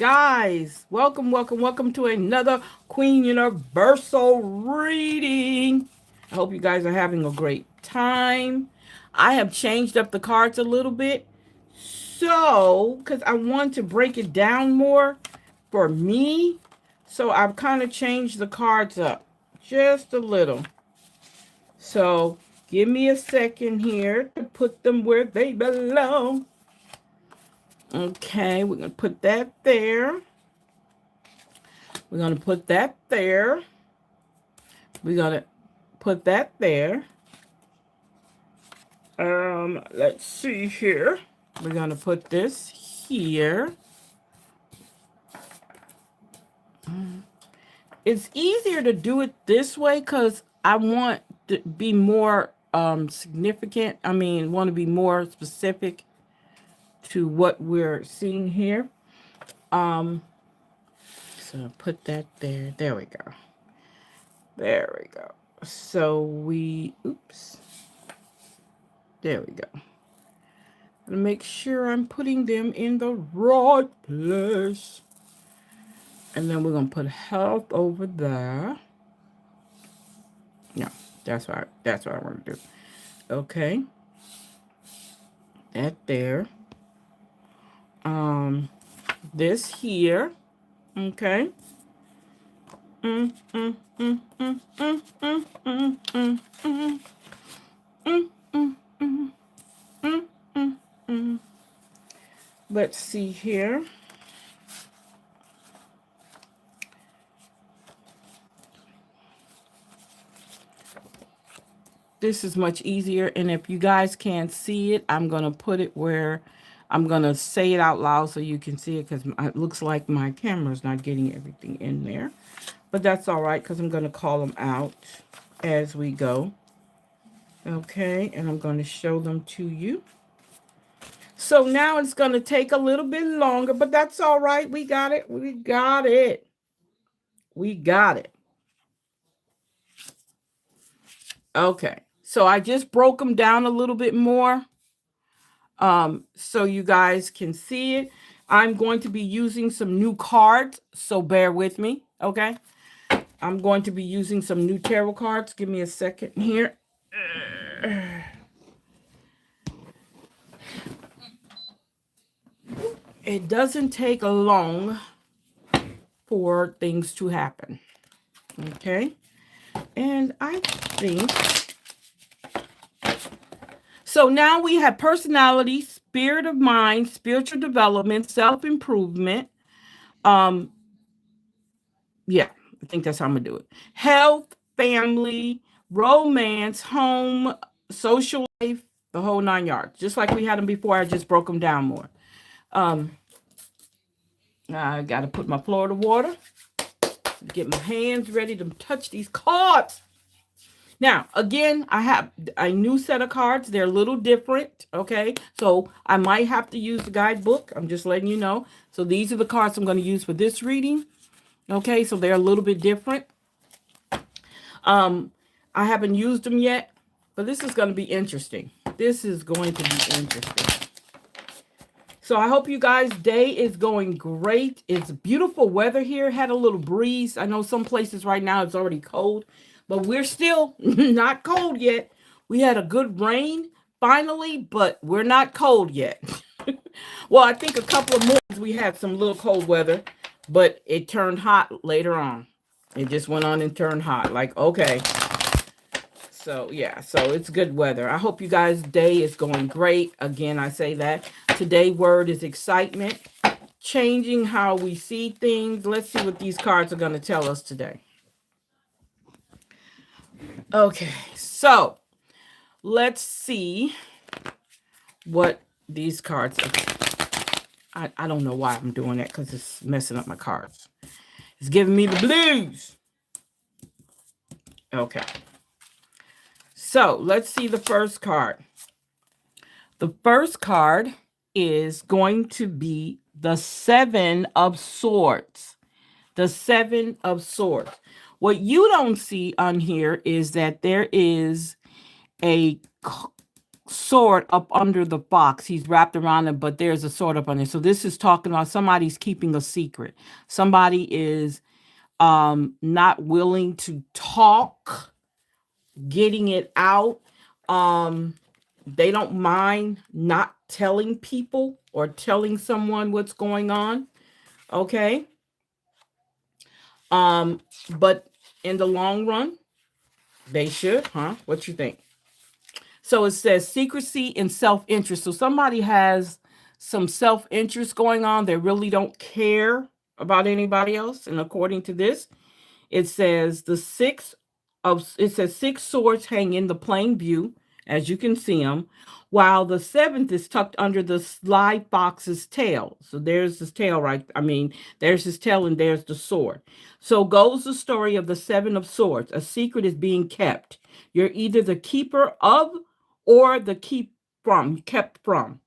guys, welcome to another Queen Universal reading. I hope you guys are having a great time. I have changed up the cards a little bit, so because I want to break it down more for me, so I've kind of changed the cards up just a little. So give me a second here to put them where they belong. Okay, we're going to put that there. We're going to put that there. We're going to put that there. Let's see here. We're going to put this here. It's easier to do it this way because I want to be more significant. Want to be more specific to what we're seeing here. So put that there. There we go. There we go. So oops. There we go. And make sure I'm putting them in the right place. And then we're going to put health over there. No, that's what I want to do. Okay. That there. This here. Okay. Let's see here. This is much easier, and if you guys can't see it, I'm going to put it where I'm going to say it out loud so you can see it, because it looks like my camera's not getting everything in there. But that's all right, because I'm going to call them out as we go. Okay, and I'm going to show them to you. So now it's going to take a little bit longer, but that's all right. We got it. We got it. We got it. Okay, so I just broke them down a little bit more so you guys can see it. I'm going to be using some new cards, so bear with me, okay? I'm going to be using some new tarot cards. Give me a second here. It doesn't take long for things to happen, okay? And I think... So now we have personality, spirit of mind, spiritual development, self-improvement. Yeah, I think that's how I'm going to do it. Health, family, romance, home, social life, the whole 9 yards. Just like we had them before, I just broke them down more. I got to put my Florida water. Get my hands ready to touch these cards. Now, again, I have a new set of cards. They're a little different, okay? So I might have to use the guidebook. I'm just letting you know. So these are the cards I'm going to use for this reading. Okay, so they're a little bit different. I haven't used them yet, but this is going to be interesting. This is going to be interesting. So I hope you guys' day is going great. It's beautiful weather here. Had a little breeze. I know some places right now it's already cold, but we're still not cold yet. We had a good rain finally, but we're not cold yet. Well, I think a couple of mornings we had some little cold weather, but it turned hot later on. It just went on and turned hot. Like, okay. So, yeah, so it's good weather. I hope you guys' day is going great. Again, I say that. Today's word is excitement. Changing how we see things. Let's see what these cards are going to tell us today. Okay, so let's see what these cards are. I don't know why I'm doing that because it's messing up my cards. It's giving me the blues. Okay. So let's see the first card. The first card is going to be the Seven of Swords. The Seven of Swords. What you don't see on here is that there is a sword up under the box. He's wrapped around it, but there's a sword up under. So this is talking about somebody's keeping a secret. Somebody is not willing to talk, getting it out. Um they don't mind not telling people or telling someone what's going on. Okay. Um but in the long run, they should, huh? What you think? So it says secrecy and self-interest. So somebody has some self-interest going on. They really don't care about anybody else. And according to this, it says it says six swords hang in the plain view, as you can see them, while the seventh is tucked under the sly fox's tail. So there's his tail, right? I mean, there's his tail and there's the sword. So goes the story of the seven of swords. A secret is being kept. You're either the keeper of or the kept from.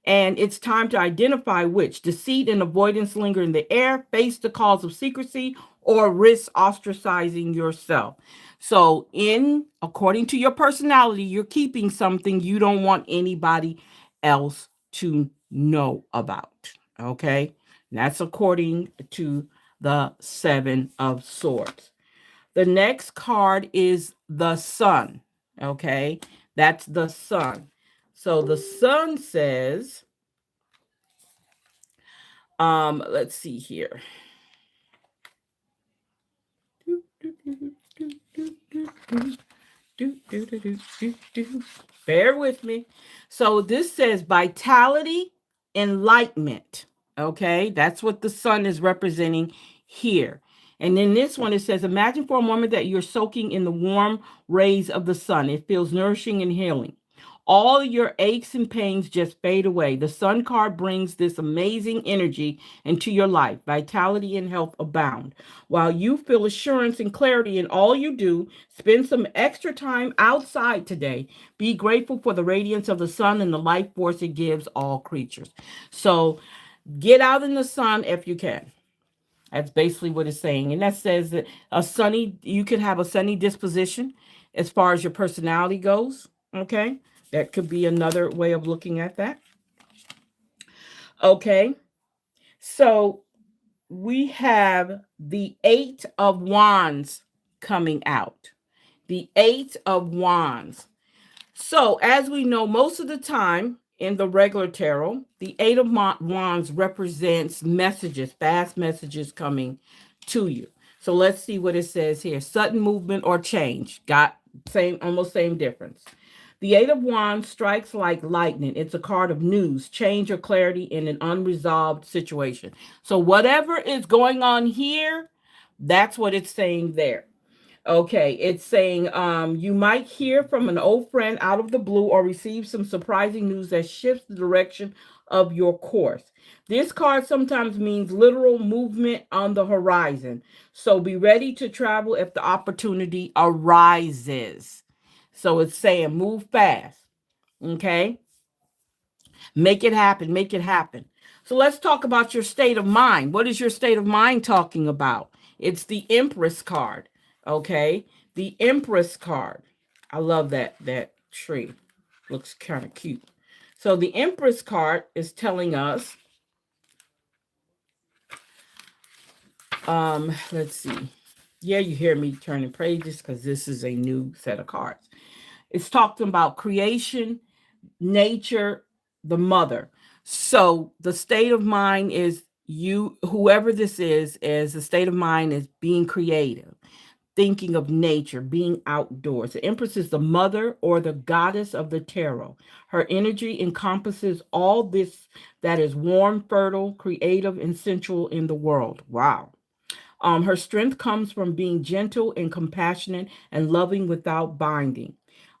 And it's time to identify which. Deceit and avoidance linger in the air. Face the cause of secrecy or risk ostracizing yourself. So, according to your personality, you're keeping something you don't want anybody else to know about. Okay? And that's according to the Seven of Swords. The next card is the Sun. Okay? That's the Sun. So the Sun says, let's see here. Bear with me. So this says vitality, enlightenment. Okay, that's what the Sun is representing here. And then this one, it says, imagine for a moment that you're soaking in the warm rays of the sun. It feels nourishing and healing. All your aches and pains just fade away. The Sun card brings this amazing energy into your life. Vitality and health abound. While you feel assurance and clarity in all you do, spend some extra time outside today. Be grateful for the radiance of the sun and the life force it gives all creatures. So get out in the sun if you can. That's basically what it's saying. And that says that you could have a sunny disposition as far as your personality goes. Okay. That could be another way of looking at that. Okay. So we have the Eight of Wands coming out. The Eight of Wands. So as we know, most of the time in the regular tarot, the Eight of Wands represents messages, fast messages coming to you. So let's see what it says here. Sudden movement or change. Got almost same difference. The Eight of Wands strikes like lightning. It's a card of news, change, or clarity in an unresolved situation. So whatever is going on here, that's what it's saying there. Okay, it's saying you might hear from an old friend out of the blue or receive some surprising news that shifts the direction of your course. This card sometimes means literal movement on the horizon. So be ready to travel if the opportunity arises. So it's saying move fast. Okay? Make it happen. Make it happen. So let's talk about your state of mind. What is your state of mind talking about? It's the Empress card. Okay? The Empress card. I love that tree. Looks kind of cute. So the Empress card is telling us, let's see. Yeah, you hear me turning pages because this is a new set of cards. It's talking about creation, nature, the mother. So the state of mind is whoever this is the state of mind is being creative, thinking of nature, being outdoors. The Empress is the mother or the goddess of the tarot. Her energy encompasses all this that is warm, fertile, creative, and sensual in the world. Wow. Her strength comes from being gentle and compassionate and loving without binding.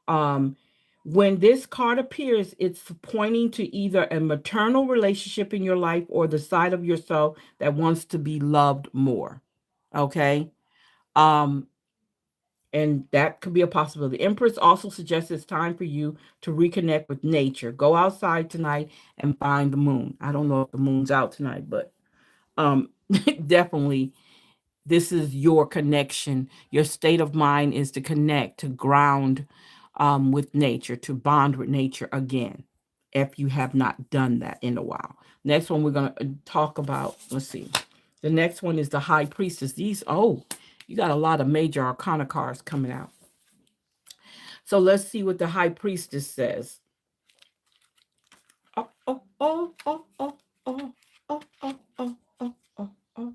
When this card appears, it's pointing to either a maternal relationship in your life or the side of yourself that wants to be loved more. Okay. And that could be a possibility. The Empress also suggests it's time for you to reconnect with nature. Go outside tonight and find the moon. I don't know if the moon's out tonight, but definitely this is your connection. Your state of mind is to connect, to ground, with nature, to bond with nature again, if you have not done that in a while. Next one we're going to talk about, let's see. The next one is the High Priestess. These, oh, you got a lot of major arcana cards coming out. So let's see what the High Priestess says. Oh, oh, oh, oh, oh, oh, oh, oh, oh, oh, oh, oh,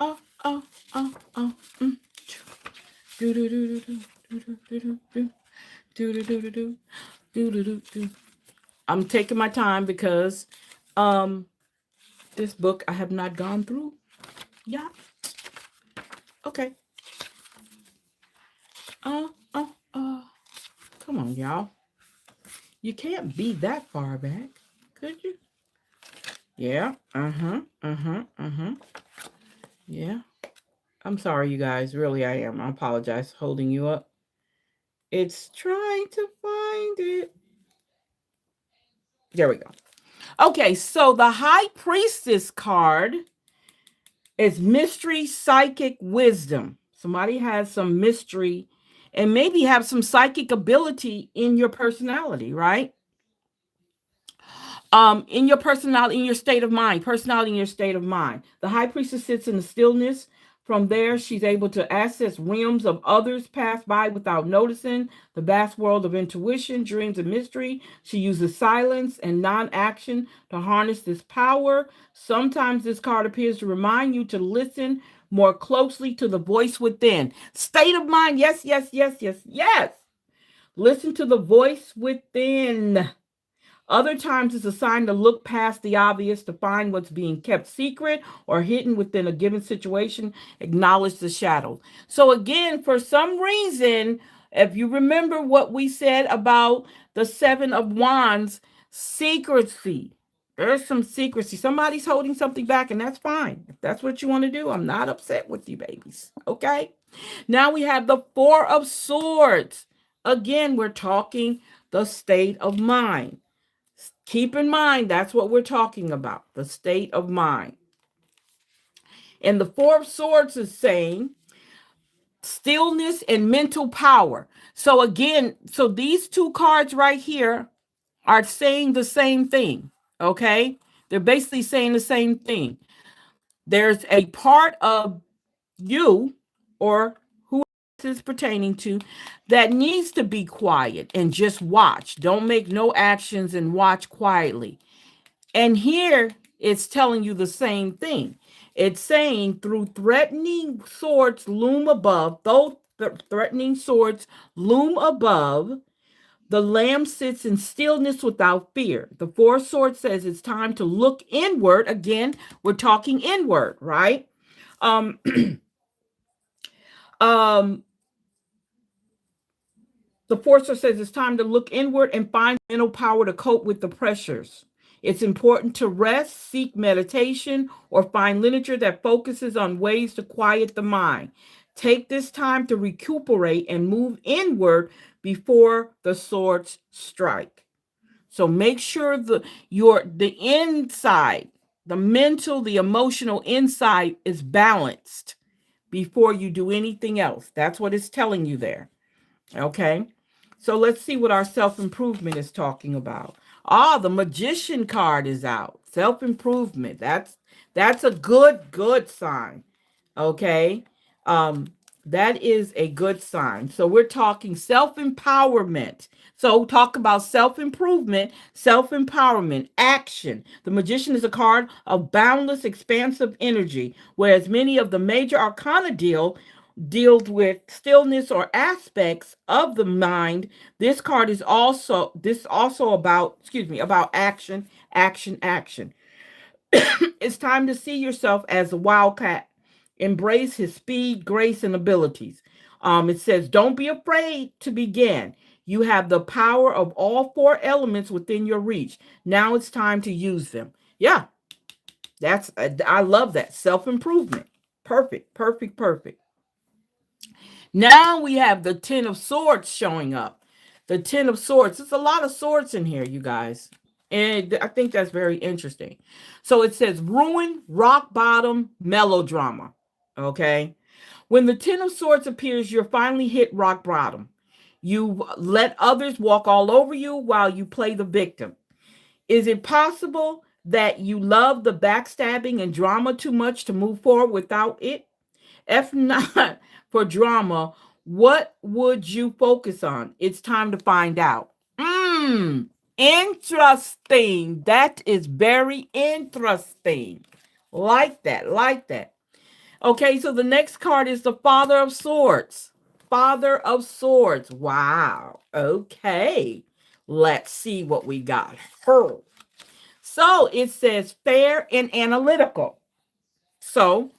oh, oh, oh, oh, do do do do do do do do do do do do do do do. I'm taking my time because this book I have not gone through. Yeah. Okay. Come on, y'all. You can't be that far back, could you? Yeah. Yeah. I'm sorry, you guys. Really, I am. I apologize for holding you up. It's trying to find it. There we go. Okay, so the High Priestess card is Mystery Psychic Wisdom. Somebody has some mystery and maybe have some psychic ability in your personality, right? In your personality, in your state of mind, personality in your state of mind. The High Priestess sits in the stillness. From there, she's able to access realms of others pass by without noticing, the vast world of intuition, dreams, and mystery. She uses silence and non-action to harness this power. Sometimes this card appears to remind you to listen more closely to the voice within. State of mind, yes, yes, yes, yes, yes. Listen to the voice within. Other times it's a sign to look past the obvious to find what's being kept secret or hidden within a given situation. Acknowledge the shadows. So again, for some reason, if you remember what we said about the Seven of Wands, secrecy. There's some secrecy. Somebody's holding something back, and that's fine. If that's what you want to do, I'm not upset with you, babies. Okay? Now we have the Four of Swords. Again, we're talking the state of mind. Keep in mind, that's what we're talking about, the state of mind. And the Four of Swords is saying stillness and mental power. So again, so these two cards right here are saying the same thing, okay? They're basically saying the same thing. There's a part of you or who is pertaining to that needs to be quiet and just watch. Don't make no actions and watch quietly. And here it's telling you the same thing. It's saying through threatening swords loom above, though the threatening swords loom above, the lamb sits in stillness without fear. The Four Swords says it's time to look inward. Again, we're talking inward, right? The Four Swords says it's time to look inward and find mental power to cope with the pressures. It's important to rest, seek meditation, or find literature that focuses on ways to quiet the mind. Take this time to recuperate and move inward before the swords strike. So make sure the inside, the mental, the emotional inside is balanced before you do anything else. That's what it's telling you there. Okay? So let's see what our self-improvement is talking about. The Magician card is out. Self-improvement. That's a good sign. Okay? That is a good sign. So we're talking self-empowerment. So talk about self-improvement, self-empowerment, action. The Magician is a card of boundless, expansive energy, whereas many of the major arcana deals with stillness or aspects of the mind. This card is also about action. It's time to see yourself as a wildcat. Embrace his speed, grace, and abilities. It says, don't be afraid to begin. You have the power of all four elements within your reach. Now it's time to use them. Yeah, I love that. Self-improvement. Perfect. Now we have the Ten of Swords showing up. The Ten of Swords. There's a lot of swords in here, you guys. And I think that's very interesting. So it says ruin, rock bottom, melodrama. Okay. When the Ten of Swords appears, you're finally hit rock bottom. You let others walk all over you while you play the victim. Is it possible that you love the backstabbing and drama too much to move forward without it? If not for drama, what would you focus on? It's time to find out. Interesting. That is very interesting. Like that, like that. Okay, so the next card is the Father of Swords. Father of Swords. Wow. Okay. Let's see what we got. So it says fair and analytical. So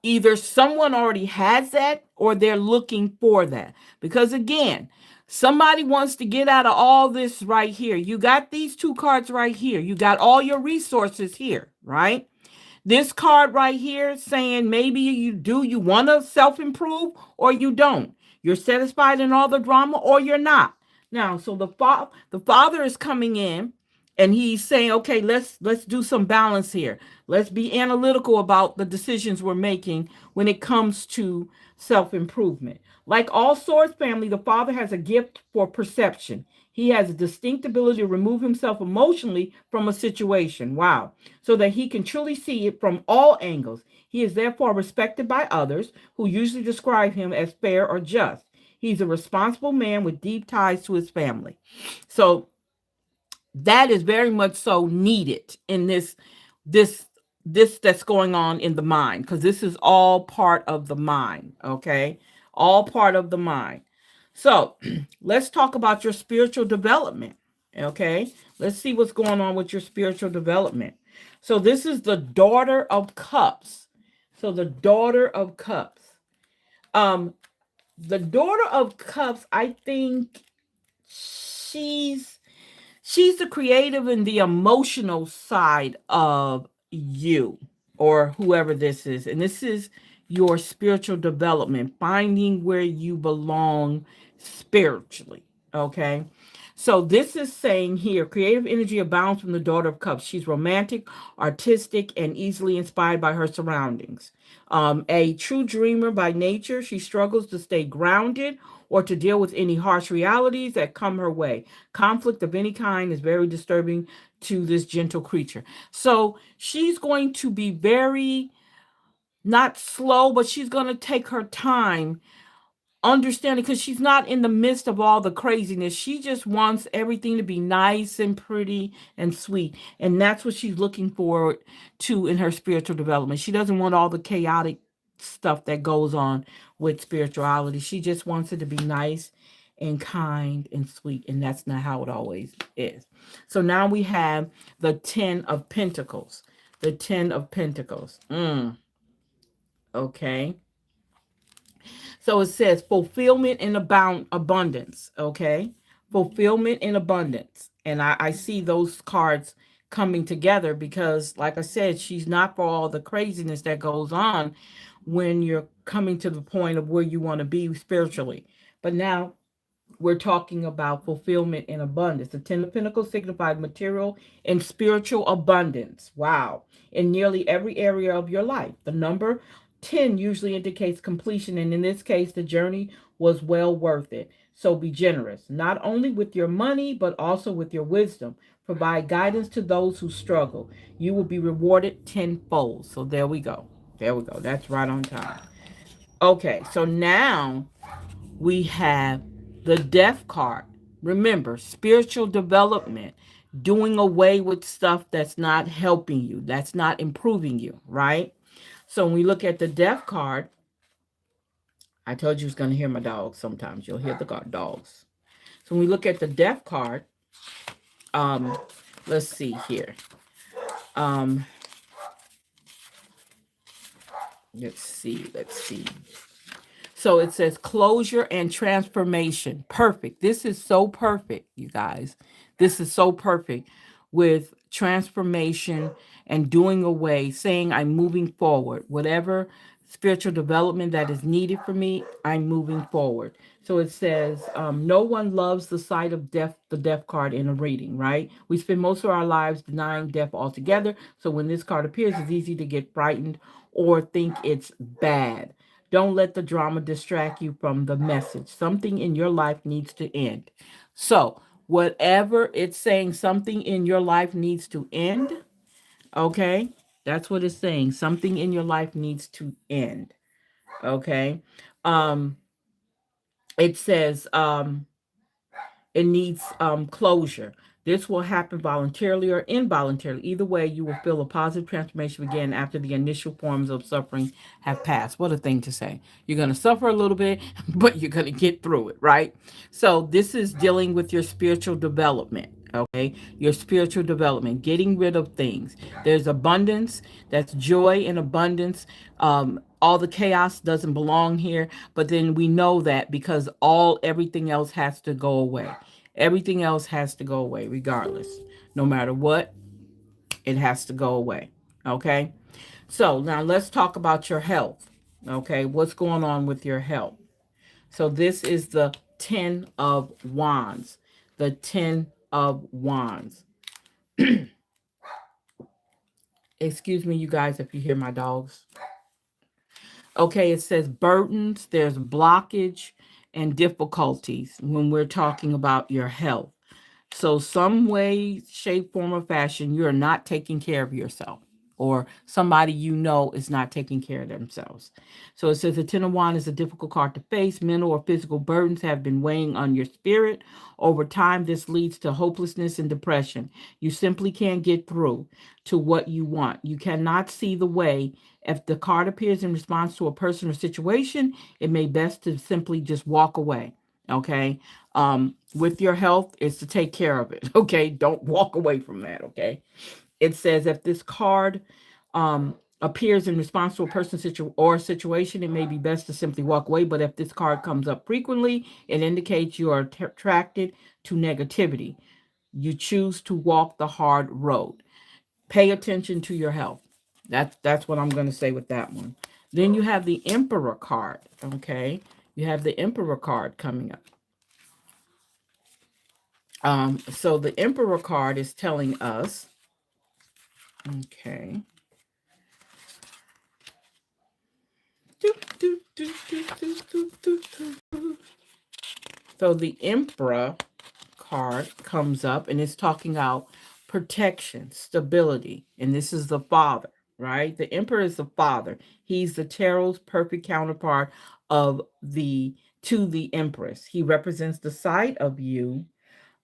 either someone already has that or they're looking for that. Because again, somebody wants to get out of all this right here. You got these two cards right here. You got all your resources here, right? This card right here saying maybe you want to self-improve or you don't. You're satisfied in all the drama or you're not. Now, so the father is coming in and he's saying, okay, let's do some balance here. Let's be analytical about the decisions we're making when it comes to self-improvement. Like all Swords family, the father has a gift for perception. He has a distinct ability to remove himself emotionally from a situation. Wow. So that he can truly see it from all angles. He is therefore respected by others who usually describe him as fair or just. He's a responsible man with deep ties to his family. So that is very much so needed in this that's going on in the mind, because this is all part of the mind. Okay, all part of the mind. So let's talk about your spiritual development. Okay, let's see what's going on with your spiritual development. So this is the Daughter of Cups. So the Daughter of Cups. um the Daughter of Cups, I think she's she's the creative and the emotional side of you, or whoever this is. And this is your spiritual development, finding where you belong spiritually. Okay. So this is saying here, creative energy abounds from the Daughter of Cups. She's romantic, artistic, and easily inspired by her surroundings. A true dreamer by nature, she struggles to stay grounded or to deal with any harsh realities that come her way. Conflict of any kind is very disturbing to this gentle creature. So she's going to be very, not slow, but she's going to take her time understanding, because she's not in the midst of all the craziness. She just wants everything to be nice and pretty and sweet. And that's what she's looking forward to in her spiritual development. She doesn't want all the chaotic stuff that goes on with spirituality. She just wants it to be nice and kind and sweet. And that's not how it always is. So now we have the 10 of Pentacles. The 10 of Pentacles. Okay. So it says fulfillment and abundance. Okay. Fulfillment and abundance. And I see those cards coming together because, like I said, she's not for all the craziness that goes on when you're coming to the point of where you want to be spiritually. But now we're talking about fulfillment and abundance. The Ten of Pentacles signified material and spiritual abundance. Wow. In nearly every area of your life. The number 10 usually indicates completion, and in this case, the journey was well worth it. So be generous, not only with your money, but also with your wisdom. Provide guidance to those who struggle. You will be rewarded tenfold. So there we go. There we go. That's right on time. Okay, so now we have the Death card. Remember, spiritual development, doing away with stuff that's not helping you, that's not improving you, right? So when we look at the Death card, I told you was going to hear my dogs sometimes. You'll hear the dogs. So when we look at the Death card, let's see here. Let's see. So it says closure and transformation. Perfect. This is so perfect, you guys. This is so perfect with transformation and doing away, saying I'm moving forward. Whatever spiritual development that is needed for me, I'm moving forward. So it says, no one loves the sight of death, the Death card in a reading, right? We spend most of our lives denying death altogether. So when this card appears, it's easy to get frightened or think it's bad. Don't let the drama distract you from the message. Something in your life needs to end. So, whatever it's saying, something in your life needs to end. Okay? That's what it's saying. Something in your life needs to end. Okay? Um, it says, it needs closure. This will happen voluntarily or involuntarily. Either way, you will feel a positive transformation again after the initial forms of suffering have passed. What a thing to say. You're going to suffer a little bit, but you're going to get through it, right? So this is dealing with your spiritual development. Okay, your spiritual development, getting rid of things. There's abundance, that's joy and abundance. All the chaos doesn't belong here, but then we know that because everything else has to go away. Everything else has to go away, regardless. No matter what, it has to go away. Okay, so now let's talk about your health. Okay, what's going on with your health? So this is the 10 of Wands. The 10 of Wands. Excuse me, you guys, if you hear my dogs. Okay, it says burdens, there's blockage and difficulties when we're talking about your health. So, some way, shape, form, or fashion, you're not taking care of yourself, or somebody you know is not taking care of themselves. So, it says the Ten of Wands is a difficult card to face. Mental or physical burdens have been weighing on your spirit. Over time, this leads to hopelessness and depression. You simply can't get through to what you want. You cannot see the way. If the card appears in response to a person or situation, it may best to simply just walk away. Okay. With your health is to take care of it. Okay. Don't walk away from that. Okay. It says if this card appears in response to a person or situation, it may be best to simply walk away. But if this card comes up frequently, it indicates you are attracted to negativity. You choose to walk the hard road. Pay attention to your health. That's what I'm going to say with that one. Then you have the Emperor card. Okay. You have the Emperor card coming up. So the Emperor card is telling us, okay. So the Emperor card comes up and it's talking about protection, stability, and this is the father, right? The Emperor is the father. He's the tarot's perfect counterpart of the to the Empress. He represents the side of you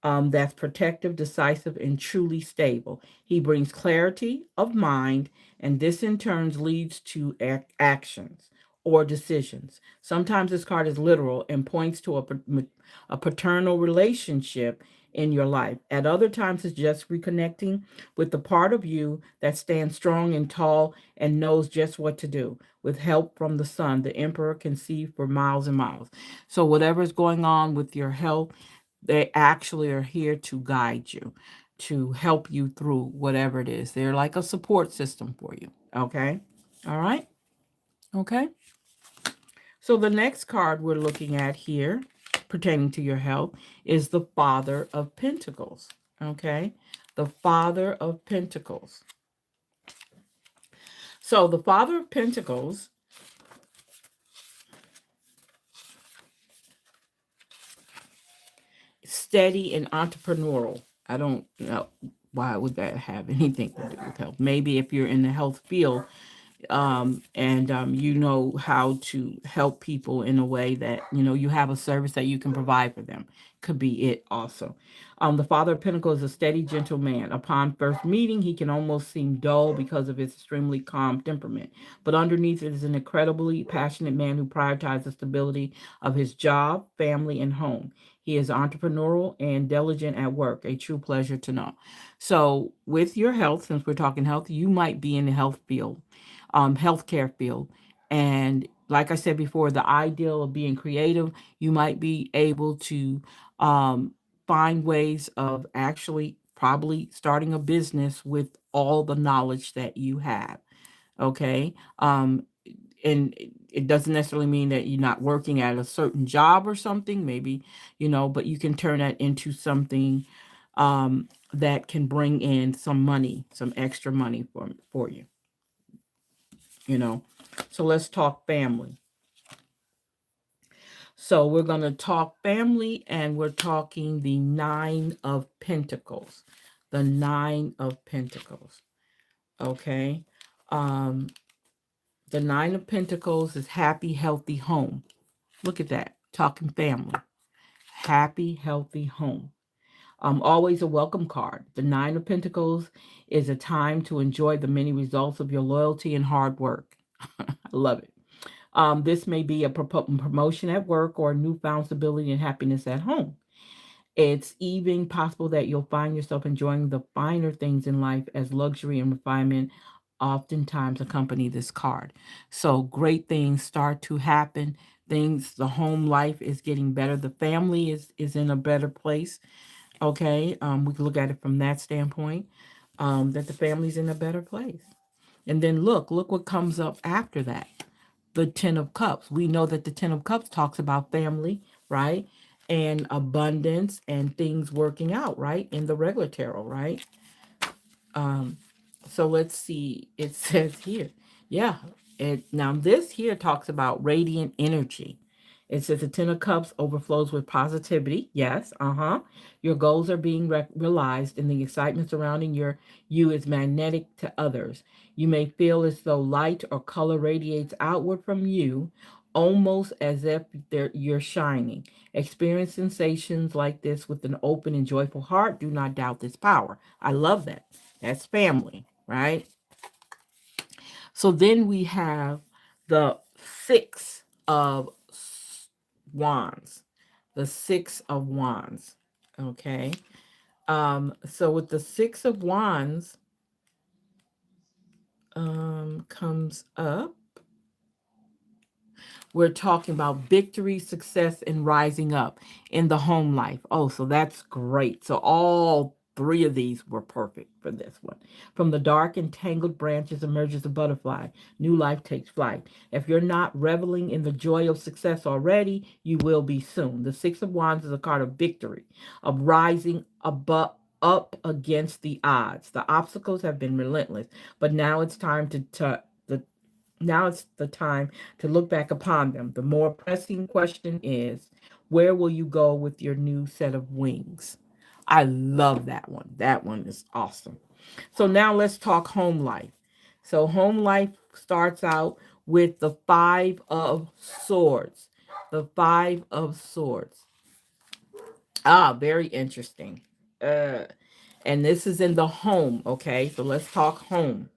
that's protective, decisive, and truly stable. He brings clarity of mind, and this in turn leads to actions or decisions. Sometimes this card is literal and points to a paternal relationship in your life. At other times, it's just reconnecting with the part of you that stands strong and tall and knows just what to do. With help from the sun, the Emperor can see for miles and miles. So, whatever's going on with your health, they actually are here to guide you, to help you through whatever it is. They're like a support system for you. Okay. All right. Okay. So the next card we're looking at here pertaining to your health is the Father of Pentacles. Okay. The Father of Pentacles. So the Father of Pentacles steady and entrepreneurial. I don't know why would that have anything to do with health. Maybe if you're in the health field, and you know how to help people in a way that you have a service that you can provide for them. Could be it also. The Father of Pentacles is a steady, gentle man. Upon first meeting, he can almost seem dull because of his extremely calm temperament, but underneath it is an incredibly passionate man who prioritizes the stability of his job, family, and home. He is entrepreneurial and diligent at work, a true pleasure to know. So with your health, since we're talking health, you might be in the health field, healthcare field. And like I said before, the ideal of being creative, you might be able to find ways of actually probably starting a business with all the knowledge that you have. Okay. And it doesn't necessarily mean that you're not working at a certain job or something, maybe, but you can turn that into something that can bring in some money, some extra money for you. So let's talk family. So we're going to talk family, and we're talking the Nine of Pentacles. The Nine of Pentacles. Okay. Um, the Nine of Pentacles is happy, healthy home. Look at that. Talking family. Happy, healthy home. Always a welcome card. The Nine of Pentacles is a time to enjoy the many results of your loyalty and hard work. I love it. This may be a promotion at work or newfound stability and happiness at home. It's even possible that you'll find yourself enjoying the finer things in life as luxury and refinement oftentimes accompany this card. So great things start to happen. Things, the home life is getting better. The family is in a better place. Okay. We can look at it from that standpoint, that the family's in a better place. And then look what comes up after that. The Ten of Cups. We know that the Ten of Cups talks about family, right? And abundance and things working out, right? In the regular tarot, right? So let's see. It says here, yeah. Now this here talks about radiant energy. It says the Ten of Cups overflows with positivity. Yes, your goals are being realized, and the excitement surrounding you is magnetic to others. You may feel as though light or color radiates outward from you, almost as if you're shining. Experience sensations like this with an open and joyful heart. Do not doubt this power. I love that. That's family, right? So then we have the Six of Wands. The Six of Wands. Okay. So with the Six of Wands comes up, we're talking about victory, success, and rising up in the home life. Oh, so that's great. So all three of these were perfect for this one. From the dark and tangled branches emerges a butterfly. New life takes flight. If you're not reveling in the joy of success already, you will be soon. The Six of Wands is a card of victory, of rising above, up against the odds. The obstacles have been relentless, but now it's time now it's the time to look back upon them. The more pressing question is, where will you go with your new set of wings? I love that one. That one is awesome. So now let's talk home life. So home life starts out with the Five of Swords. The Five of Swords. Very interesting. And this is in the home, okay? So let's talk home.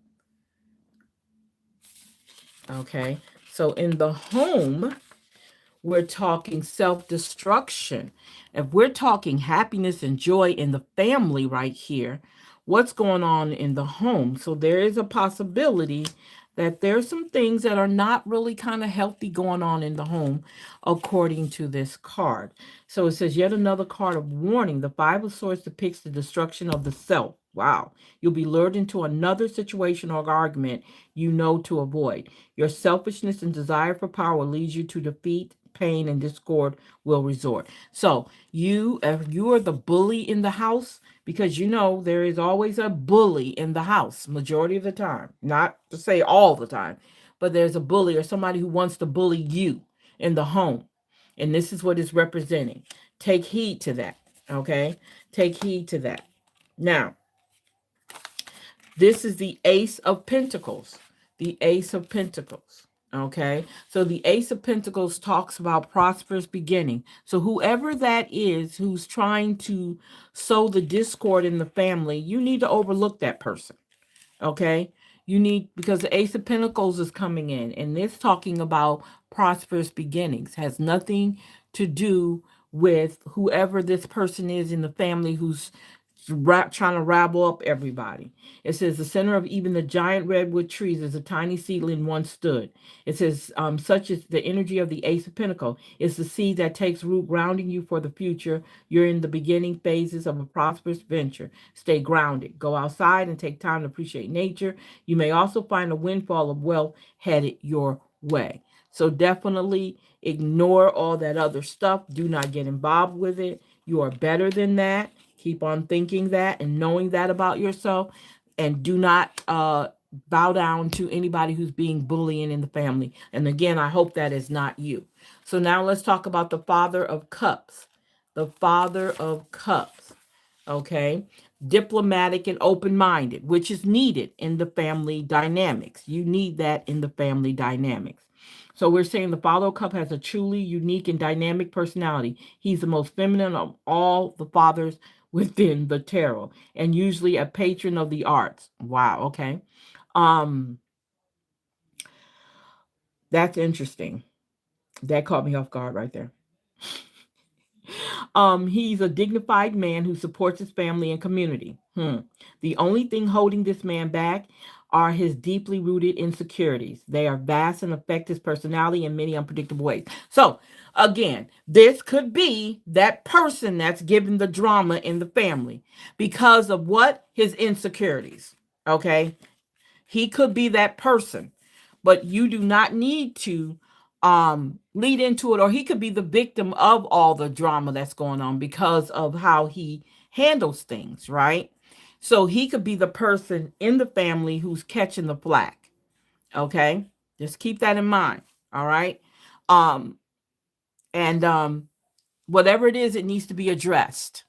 Okay, so in the home, we're talking self-destruction. If we're talking happiness and joy in the family right here, what's going on in the home? So there is a possibility that there's some things that are not really kind of healthy going on in the home, according to this card. So it says, yet another card of warning. The Five of Swords depicts the destruction of the self. Wow. You'll be lured into another situation or argument you know to avoid. Your selfishness and desire for power leads you to defeat, pain, and discord will resort. So if you are the bully in the house, because you know there is always a bully in the house, majority of the time, not to say all the time, but there's a bully or somebody who wants to bully you in the home. And this is what it's representing. Take heed to that. Okay? Take heed to that. Now, this is the Ace of Pentacles. The Ace of Pentacles. Okay. So the Ace of Pentacles talks about prosperous beginning. So whoever that is who's trying to sow the discord in the family, you need to overlook that person. Okay. Because the Ace of Pentacles is coming in and it's talking about prosperous beginnings. Has nothing to do with whoever this person is in the family who's trying to rabble up everybody. It says the center of even the giant redwood trees is a tiny seedling once stood. It says such is the energy of the Ace of Pentacles. It's the seed that takes root, grounding you for the future. You're in the beginning phases of a prosperous venture. Stay grounded. Go outside and take time to appreciate nature. You may also find a windfall of wealth headed your way. So definitely ignore all that other stuff. Do not get involved with it. You are better than that. Keep on thinking that and knowing that about yourself. And do not bow down to anybody who's being bullying in the family. And again, I hope that is not you. So now let's talk about the Father of Cups. The Father of Cups. Okay. Diplomatic and open minded, which is needed in the family dynamics. You need that in the family dynamics. So we're saying the Father of Cup has a truly unique and dynamic personality. He's the most feminine of all the fathers within the tarot, and usually a patron of the arts. Wow, okay. Um, that's interesting. That caught me off guard right there. He's a dignified man who supports his family and community. The only thing holding this man back are his deeply rooted insecurities. They are vast and affect his personality in many unpredictable ways. So, again, this could be that person that's given the drama in the family because of what? His insecurities. Okay? He could be that person, but you do not need to lead into it, or he could be the victim of all the drama that's going on because of how he handles things, right? So he could be the person in the family who's catching the flack. Okay? Just keep that in mind. All right? Um and whatever it is, it needs to be addressed.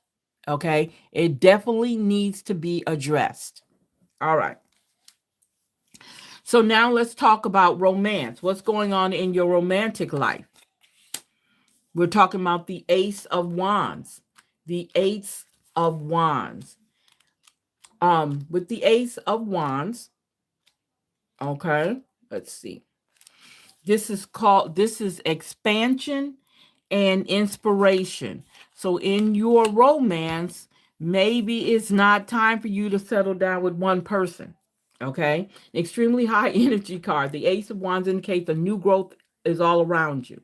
Okay? It definitely needs to be addressed. All right. So now let's talk about romance. What's going on in your romantic life? We're talking about the Ace of Wands. The Ace of Wands. With the Ace of Wands, okay, let's see. This is expansion and inspiration. So in your romance, maybe it's not time for you to settle down with one person. Okay? Extremely high energy card. The Ace of Wands indicates the new growth is all around you.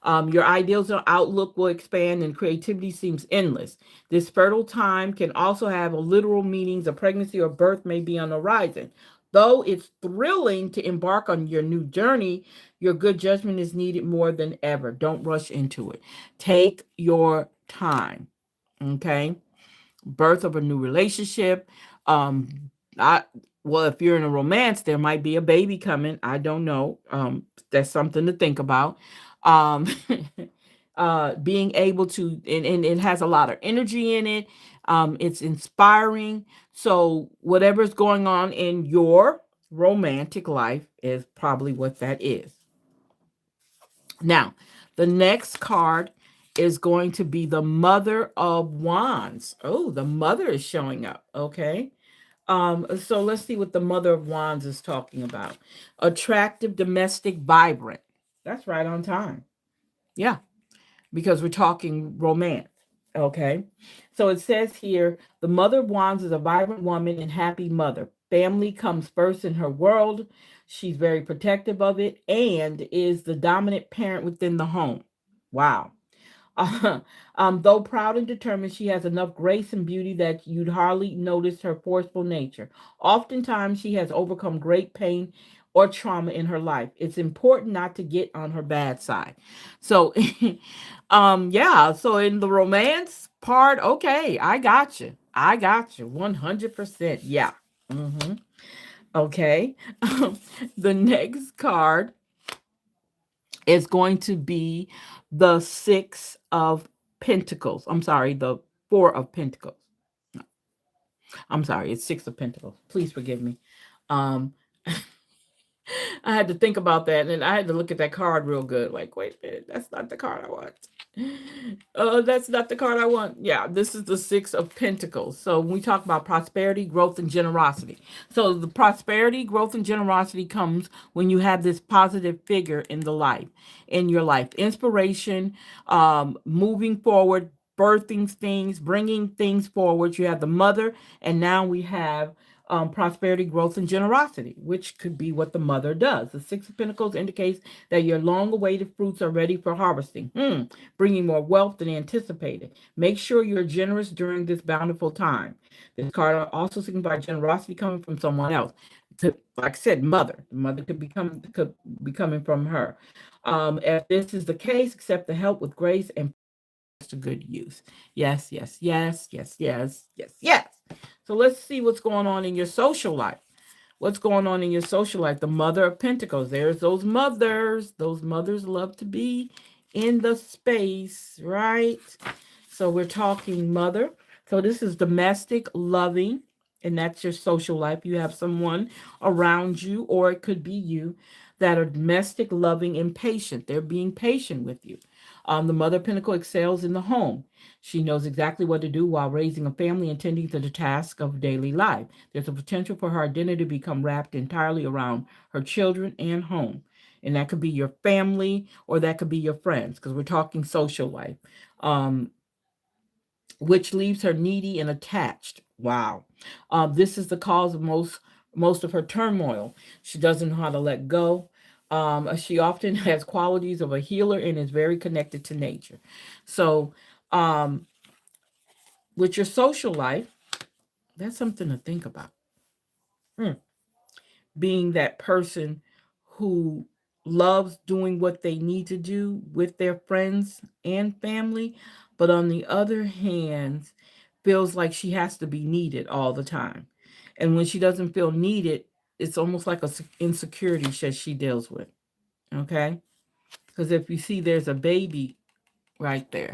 Your ideals and outlook will expand and creativity seems endless. This fertile time can also have a literal meanings. A pregnancy or birth may be on the horizon. Though it's thrilling to embark on your new journey, your good judgment is needed more than ever. Don't rush into it. Take your time. Okay? Birth of a new relationship. I well, if you're in a romance, there might be a baby coming. I don't know. That's something to think about. Um, being able to, and it has a lot of energy in it. It's inspiring. So whatever's going on in your romantic life is probably what that is. Now, the next card is going to be the Mother of Wands. Oh, the mother is showing up. Okay. So let's see what the Mother of Wands is talking about. Attractive, domestic, vibrant. That's right on time. Yeah, because we're talking romance. Okay. So it says here the Mother of Wands is a vibrant woman and happy mother. Family comes first in her world. She's very protective of it and is the dominant parent within the home. Wow. Though proud and determined, she has enough grace and beauty that you'd hardly notice her forceful nature. Oftentimes, she has overcome great pain or trauma in her life. It's important not to get on her bad side. So, yeah. So in the romance part, okay, I got you. I got you. 100%. Yeah. hmm Okay. The next card is going to be the Six of Pentacles. I'm sorry, the Four of Pentacles. I'm sorry, it's Six of Pentacles. Please forgive me. Um, I had to think about that, and I had to look at that card real good. Like, wait a minute, that's not the card I want. That's not the card I want. Yeah, this is the Six of Pentacles. So when we talk about prosperity, growth, and generosity. So the prosperity, growth, and generosity comes when you have this positive figure in your life. Inspiration, moving forward, birthing things, bringing things forward. You have the mother, and now we have prosperity, growth, and generosity, which could be what the mother does. The Six of Pentacles indicates that your long-awaited fruits are ready for harvesting, bringing more wealth than anticipated. Make sure you're generous during this bountiful time. This card also signifies generosity coming from someone else. Like I said, mother. The mother could be coming from her. If this is the case, accept the help with grace and to good use. Yes, yes, yes, yes, yes, yes, yes. So let's see what's going on in your social life. What's going on in your social life? The Mother of Pentacles. There's those mothers. Those mothers love to be in the space, right? So we're talking mother. So this is domestic, loving, and that's your social life. You have someone around you, or it could be you, that are domestic, loving, and patient. They're being patient with you. The Mother of Pentacle excels in the home. She knows exactly what to do while raising a family and tending to the task of daily life. There's a potential for her identity to become wrapped entirely around her children and home. And that could be your family or that could be your friends, because we're talking social life. Um, which leaves her needy and attached. Wow. This is the cause of most of her turmoil. She doesn't know how to let go. She often has qualities of a healer and is very connected to nature. So, um, with your social life, that's something to think about. Hmm. Being that person who loves doing what they need to do with their friends and family, but on the other hand, feels like she has to be needed all the time. And when she doesn't feel needed, it's almost like a insecurity that she deals with. Okay? Because if you see, there's a baby right there.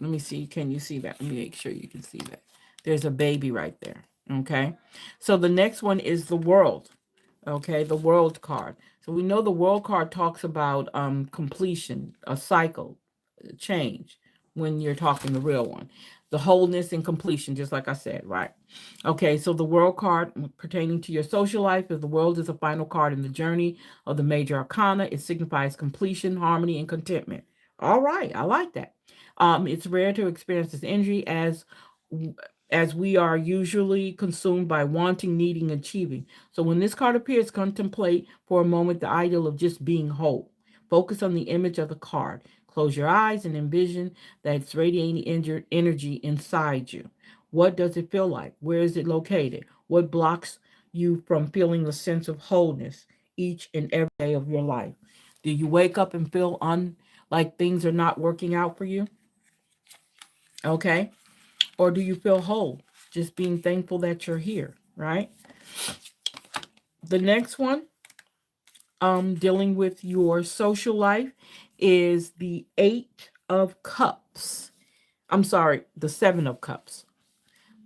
Let me see. Can you see that? Let me make sure you can see that. There's a baby right there. Okay? So the next one is the world. Okay, the world card. So we know the world card talks about completion, a cycle, change, when you're talking the real one. The wholeness and completion, just like I said, right? Okay, so the world card pertaining to your social life, if the world is a final card in the journey of the major arcana, it signifies completion, harmony, and contentment. All right, I like that. It's rare to experience this energy as we are usually consumed by wanting, needing, achieving. So when this card appears, contemplate for a moment the ideal of just being whole. Focus on the image of the card. Close your eyes and envision that it's radiating energy inside you. What does it feel like? Where is it located? What blocks you from feeling a sense of wholeness each and every day of your life? Do you wake up and feel like things are not working out for you? Okay. Or do you feel whole? Just being thankful that you're here, right? The next one, dealing with your social life, is the Eight of Cups. I'm sorry, the Seven of Cups.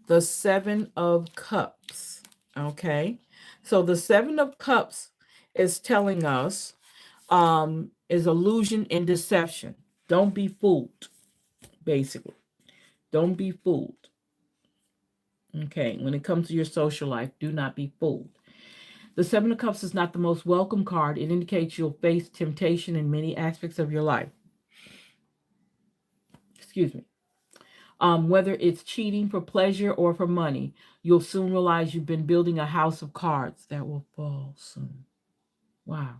The Seven of Cups. Okay. So the Seven of Cups is telling us is illusion and deception. Don't be fooled, basically. Don't be fooled. Okay. When it comes to your social life, do not be fooled. The Seven of Cups is not the most welcome card. It indicates you'll face temptation in many aspects of your life. Excuse me. Whether it's cheating for pleasure or for money, you'll soon realize you've been building a house of cards that will fall soon. Wow.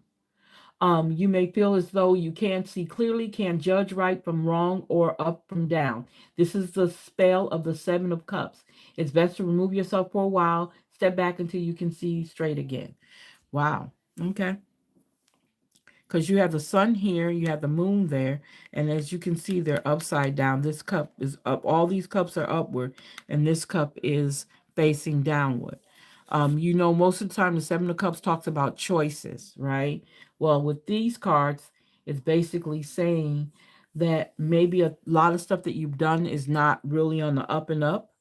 You may feel as though you can't see clearly, can't judge right from wrong or up from down. This is the spell of the Seven of Cups. It's best to remove yourself for a while, step back until you can see straight again. Wow. Okay. Because you have the sun here, you have the moon there, and as you can see, they're upside down. This cup is up. All these cups are upward, and this cup is facing downward. Most of the time, the Seven of Cups talks about choices, right? Well, with these cards, it's basically saying that maybe a lot of stuff that you've done is not really on the up and up,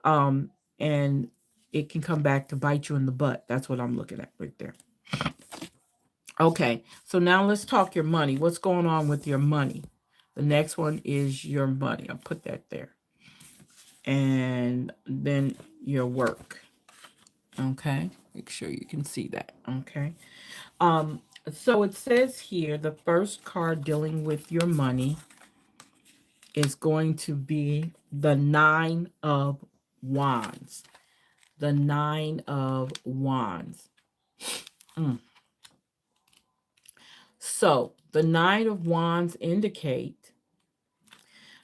and it can come back to bite you in the butt. That's what I'm looking at right there. Okay, so now let's talk your money. What's going on with your money? The next one is your money. I'll put that there. And then your work. Okay, make sure you can see that. Okay. So it says here the first card dealing with your money is going to be the Nine of Wands. The Nine of Wands. So the Nine of Wands indicate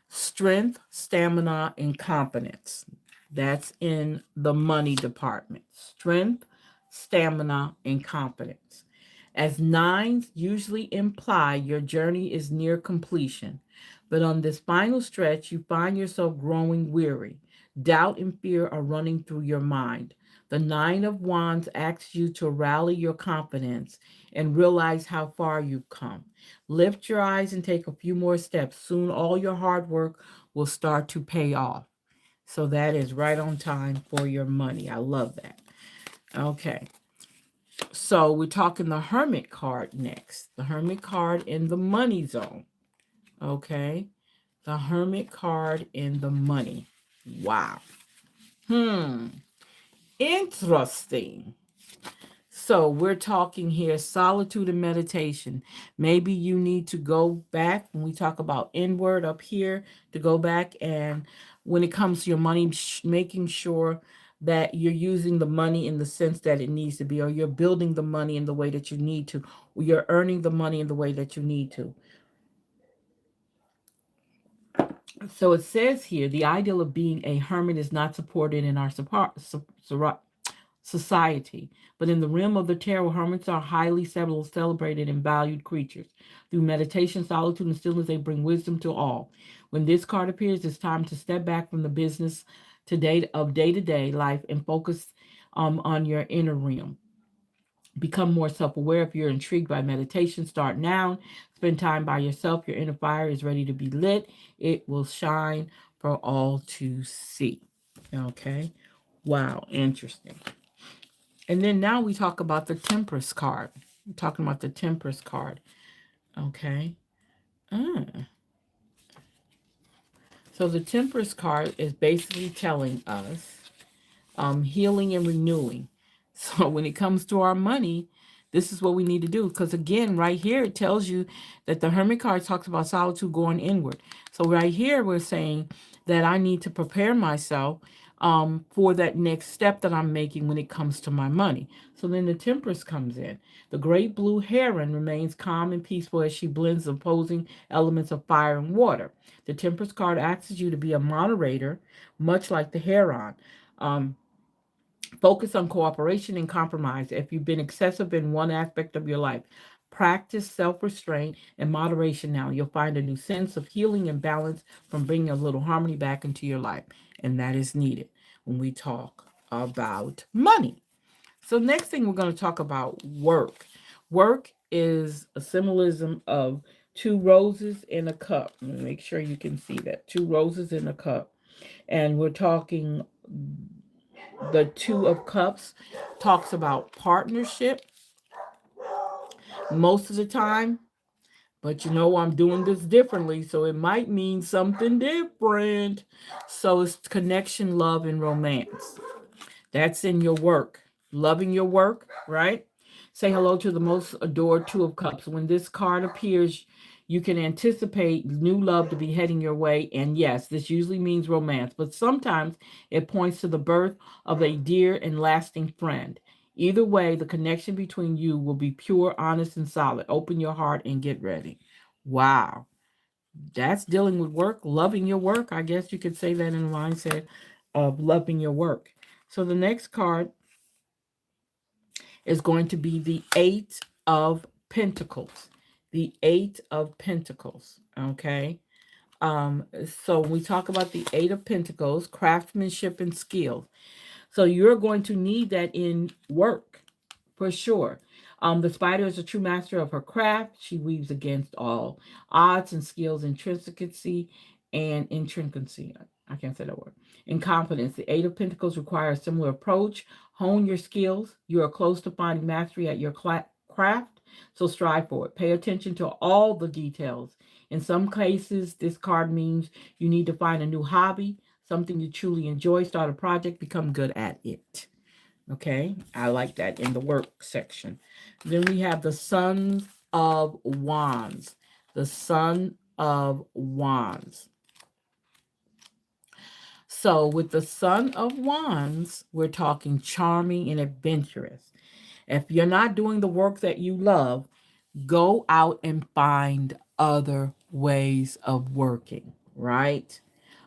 strength, stamina, and confidence. That's in the money department. Strength, stamina, and confidence. As nines usually imply your journey is near completion, but on this final stretch, you find yourself growing weary. Doubt and fear are running through your mind. The Nine of Wands asks you to rally your confidence and realize how far you've come. Lift your eyes and take a few more steps. Soon all your hard work will start to pay off. So that is right on time for your money. I love that. Okay. So we're talking the Hermit card next. The Hermit card in the money zone. Okay. The Hermit card in the money. Wow. Interesting. So we're talking here solitude and meditation. Maybe you need to go back when we talk about inward up here to go back and when it comes to your money, making sure that you're using the money in the sense that it needs to be, or you're building the money in the way that you need to, or you're earning the money in the way that you need to. So it says here the ideal of being a hermit is not supported in our society, but in the realm of the tarot, hermits are highly celebrated and valued creatures. Through meditation, solitude, and stillness, they bring wisdom to all. When this card appears, it's time to step back from the business of day-to-day life and focus on your inner realm. Become more self-aware. If you're intrigued by meditation, start now. Spend time by yourself. Your inner fire is ready to be lit. It will shine for all to see. Okay. Wow. Interesting. And then now we talk about the Temperance card. We're talking about the Temperance card. Okay. So the Temperance card is basically telling us healing and renewing. So when it comes to our money, this is what we need to do. Because again, right here, it tells you that the Hermit card talks about solitude going inward. So right here, we're saying that I need to prepare myself for that next step that I'm making when it comes to my money. So then the Temperance comes in. The great blue heron remains calm and peaceful as she blends the opposing elements of fire and water. The Temperance card asks you to be a moderator, much like the heron. Focus on cooperation and compromise. If you've been excessive in one aspect of your life, practice self restraint and moderation now. You'll find a new sense of healing and balance from bringing a little harmony back into your life. And that is needed when we talk about money. So, next thing we're going to talk about work. Work is a symbolism of two roses in a cup. Make sure you can see that. Two roses in a cup. And we're talking the Two of Cups talks about partnership most of the time, but you know I'm doing this differently, so it might mean something different. So it's connection, love, and romance. That's in your work. Loving your work, right? Say hello to the most adored Two of Cups. When this card appears, you can anticipate new love to be heading your way. And yes, this usually means romance, but sometimes it points to the birth of a dear and lasting friend. Either way, the connection between you will be pure, honest, and solid. Open your heart and get ready. Wow. That's dealing with work, loving your work. I guess you could say that in the mindset of loving your work. So the next card is going to be the Eight of Pentacles. The Eight of Pentacles. Okay. So when we talk about the Eight of Pentacles, craftsmanship and skill. So you're going to need that in work for sure. The spider is a true master of her craft. She weaves against all odds and skills, intrinsicacy and intrincacy. I can't say that word. In confidence, the Eight of Pentacles requires a similar approach. Hone your skills. You are close to finding mastery at your craft, so strive for it. Pay attention to all the details. In some cases, this card means you need to find a new hobby, something you truly enjoy, start a project, become good at it. Okay, I like that in the work section. Then we have the Son of Wands. The Son of Wands. So with the Son of Wands, we're talking charming and adventurous. If you're not doing the work that you love, go out and find other ways of working, right?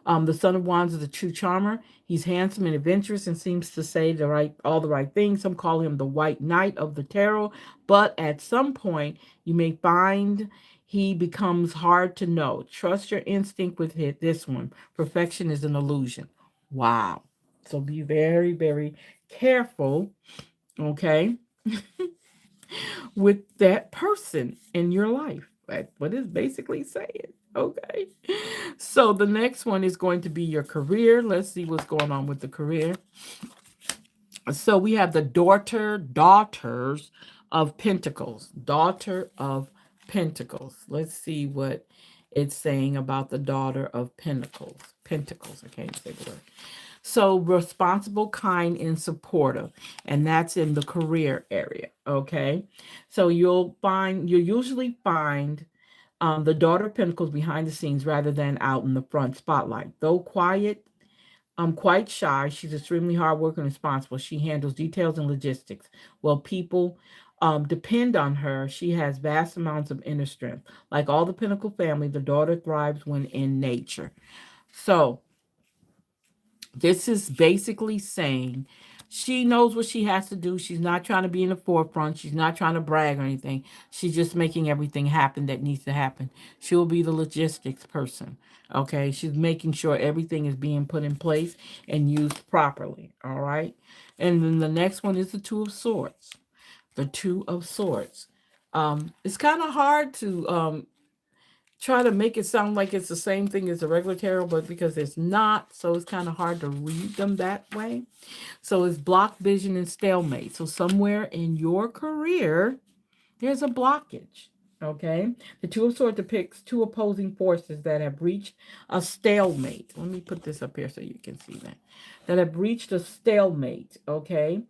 The Son of Wands is a true charmer. He's handsome and adventurous and seems to say all the right things. Some call him the White Knight of the Tarot, but at some point you may find he becomes hard to know. Trust your instinct with this one. Perfection is an illusion. Wow. So be very, very careful, okay, with that person in your life. That's what it's basically saying. Okay. So the next one is going to be your career. Let's see what's going on with the career. So we have the daughters of Pentacles. Daughter of Pentacles. Let's see what it's saying about the daughter of Pentacles. Pentacles. I can't say the word. So responsible, kind, and supportive. And that's in the career area. Okay. So you'll usually find the daughter of Pentacles behind the scenes rather than out in the front spotlight. Though quiet, quite shy, she's extremely hardworking and responsible. She handles details and logistics. Well, people depend on her. She has vast amounts of inner strength. Like all the Pentacle family, the daughter thrives when in nature. So this is basically saying she knows what she has to do. She's not trying to be in the forefront. She's not trying to brag or anything. She's just making everything happen that needs to happen. She'll be the logistics person. Okay. She's making sure everything is being put in place and used properly. All right. And then the next one is the Two of Swords. The Two of Swords. It's kind of hard to try to make it sound like it's the same thing as a regular tarot, but because it's not, so it's kind of hard to read them that way. So it's block vision and stalemate. So somewhere in your career, there's a blockage. Okay. The Two of Swords depicts two opposing forces that have reached a stalemate. Let me put this up here so you can see that. That have reached a stalemate. Okay.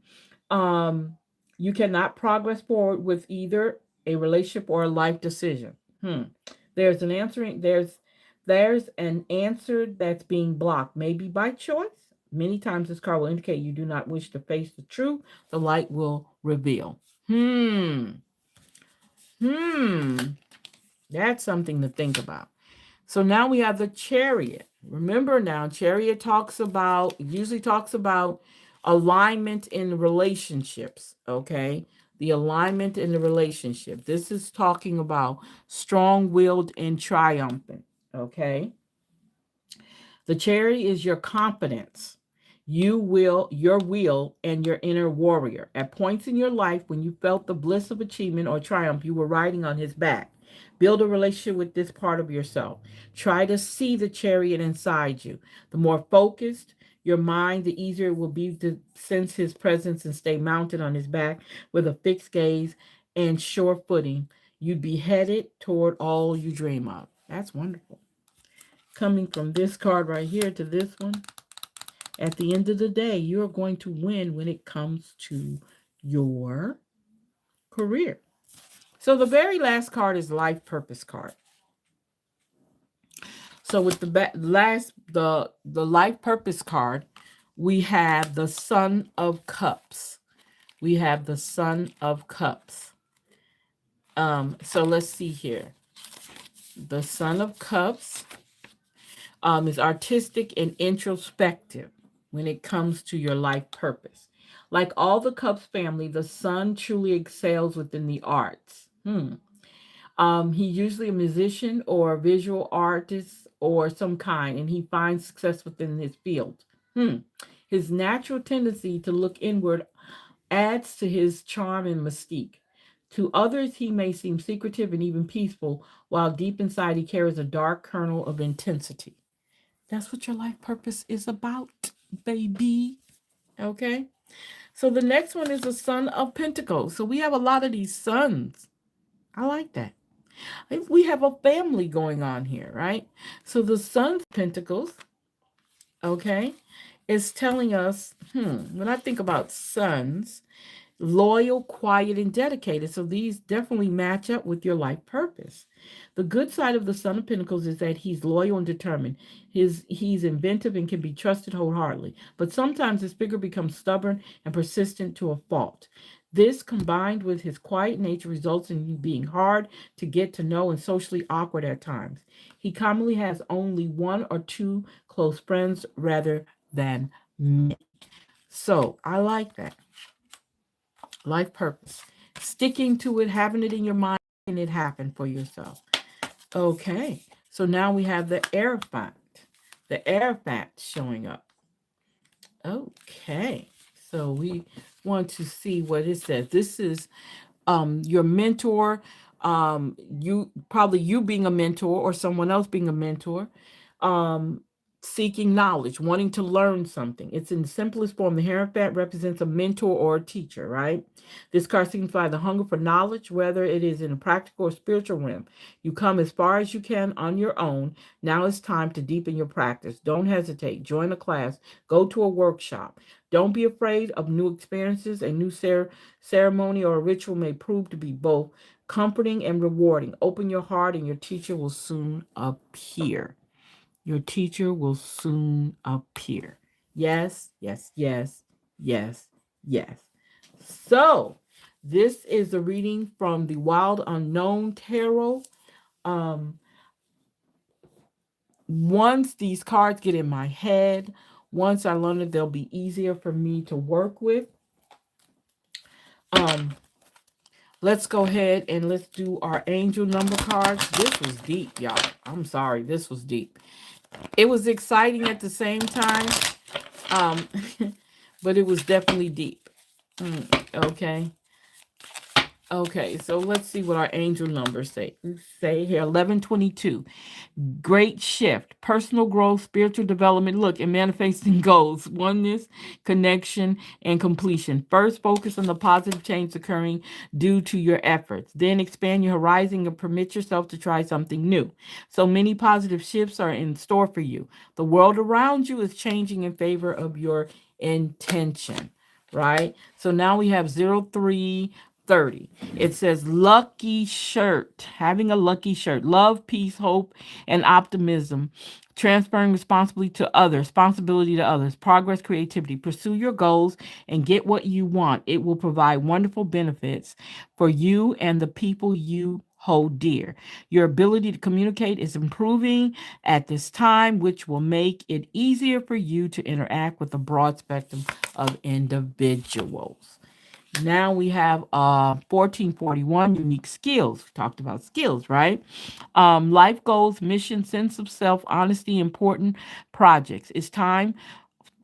You cannot progress forward with either a relationship or a life decision. There's an answer that's being blocked, maybe by choice. Many times this card will indicate you do not wish to face the truth. The light will reveal. That's something to think about. So now we have the Chariot. Remember now, Chariot usually talks about alignment in relationships, okay? The alignment in the relationship. This is talking about strong-willed and triumphant, okay? The Chariot is your confidence, your will, and your inner warrior. At points in your life when you felt the bliss of achievement or triumph, you were riding on his back. Build a relationship with this part of yourself. Try to see the Chariot inside you. The more focused your mind, the easier it will be to sense his presence and stay mounted on his back with a fixed gaze and sure footing. You'd be headed toward all you dream of. That's wonderful. Coming from this card right here to this one, at the end of the day, you're going to win when it comes to your career. So the very last card is Life Purpose card. So with the Life Purpose card, we have the Son of Cups. We have the Son of Cups. So let's see here. The Son of Cups is artistic and introspective when it comes to your life purpose. Like all the Cups family, the Sun truly excels within the arts. He's usually a musician or a visual artist or some kind, and he finds success within his field. His natural tendency to look inward adds to his charm and mystique. To others, he may seem secretive and even peaceful, while deep inside he carries a dark kernel of intensity. That's what your life purpose is about, baby. Okay? So the next one is the Son of Pentacles. So we have a lot of these sons. I like that. We have a family going on here, right? So the Son of Pentacles, okay, is telling us, when I think about sons, loyal, quiet, and dedicated. So these definitely match up with your life purpose. The good side of the Son of Pentacles is that he's loyal and determined. He's inventive and can be trusted wholeheartedly. But sometimes his figure becomes stubborn and persistent to a fault. This, combined with his quiet nature, results in you being hard to get to know and socially awkward at times. He commonly has only one or two close friends rather than many. So I like that. Life purpose. Sticking to it, having it in your mind, and it happen for yourself. Okay. So now we have the Hierophant. The Hierophant showing up. Okay. So we want to see what it says. This is your mentor, you probably you being a mentor or someone else being a mentor, um seeking knowledge, wanting to learn something. It's in the simplest form. The Hierophant represents a mentor or a teacher, right? This card signifies the hunger for knowledge, whether it is in a practical or spiritual realm. You come as far as you can on your own. Now it's time to deepen your practice. Don't hesitate. Join a class, go to a workshop. Don't be afraid of new experiences. A new ceremony or a ritual may prove to be both comforting and rewarding. Open your heart and your teacher will soon appear. Your teacher will soon appear. Yes, yes, yes, yes, yes. So, this is a reading from the Wild Unknown Tarot. Um, Once these cards get in my head, once I learn it, they'll be easier for me to work with. Um, let's go ahead and let's do our angel number cards. This was deep, y'all. I'm sorry, this was deep. It was exciting at the same time, um, but it was definitely deep. Okay. Okay, so let's see what our angel numbers say. Say here 1122. Great shift, personal growth, spiritual development, look, and manifesting goals, oneness, connection, and completion. First, focus on the positive change occurring due to your efforts. Then, expand your horizon and permit yourself to try something new. So many positive shifts are in store for you. The world around you is changing in favor of your intention, right? So now we have 0330. It says lucky shirt, having a lucky shirt, love, peace, hope, and optimism, transferring responsibility to others, progress, creativity. Pursue your goals and get what you want. It will provide wonderful benefits for you and the people you hold dear. Your ability to communicate is improving at this time, which will make it easier for you to interact with a broad spectrum of individuals. Now we have 1441 unique skills. We talked about skills, right? Life goals, mission, sense of self, honesty, important projects. It's time